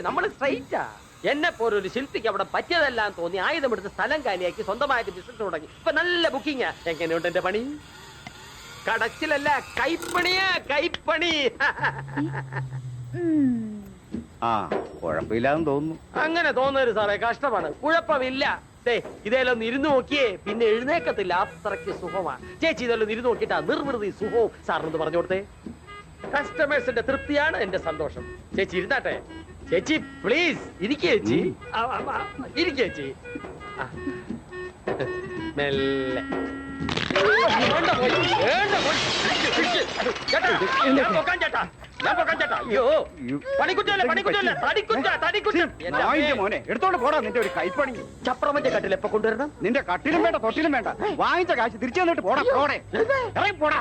നമ്മള് സ്ട്രൈറ്റാ. എന്നെ പോലൊരു ശില്പിക്ക് അവിടെ പറ്റിയതെല്ലാം തോന്നി ആയുധമെടുത്ത് സ്ഥലം കാലിയാക്കി സ്വന്തമായിട്ട് ബിസിനസ് തുടങ്ങി. ഇപ്പൊ നല്ല ബുക്കിംഗാ. എങ്ങനെയുണ്ട് എന്റെ പണി? കടച്ചിലല്ല, കൈപ്പണിയാ, കൈപ്പണി. കുഴപ്പമില്ലാന്ന് തോന്നുന്നു. അങ്ങനെ തോന്നരുത് സാറേ, കഷ്ടമാണ്. കുഴപ്പമില്ല. ഇതേലൊന്ന് ഇരുന്ന് നോക്കിയേ, പിന്നെ എഴുന്നേക്കത്തില്ല, അത്രയ്ക്ക് സുഖമാണ്. ചേച്ചി ഇതെല്ലാം ഇരുന്ന് നോക്കിട്ടാ നിർവൃതി സുഖവും സാറിനൊന്ന് പറഞ്ഞു കൊടുത്തേ. കസ്റ്റമേഴ്സിന്റെ തൃപ്തിയാണ് എന്റെ സന്തോഷം. ചേച്ചി ഇരുന്നാട്ടെ. ചേച്ചി പ്ലീസ് ഇരിക്കേ ചേച്ചി, ഇരിക്കേച്ചി. മെല്ലെ. വേണ്ട പോയി, വേണ്ട പോയി. ചേട്ടാ, ഞാൻ പൊക്കാൻ ചേട്ടാ, ഞാൻ പൊക്കാൻ ചേട്ടാ. അയ്യോ, പണിക്കുറ്റല്ലേ, പണിക്കുറ്റല്ലേ, തടിക്കുറ്റ, തടിക്കുറ്റം. മോനെ എടുത്തോണ്ട് പോടാ നിന്റെ ഒരു കൈപ്പണി. ചപ്രമന്റെ കട്ടിൽ എപ്പോ കൊണ്ടുവരണം? നിന്റെ കട്ടിലും വേണ്ട തൊട്ടിലും വേണ്ട, വാങ്ങിച്ച കാശ് തിരിച്ചു തന്നിട്ട് പോടാ. പോടെ ഇറങ്ങി പോടാ.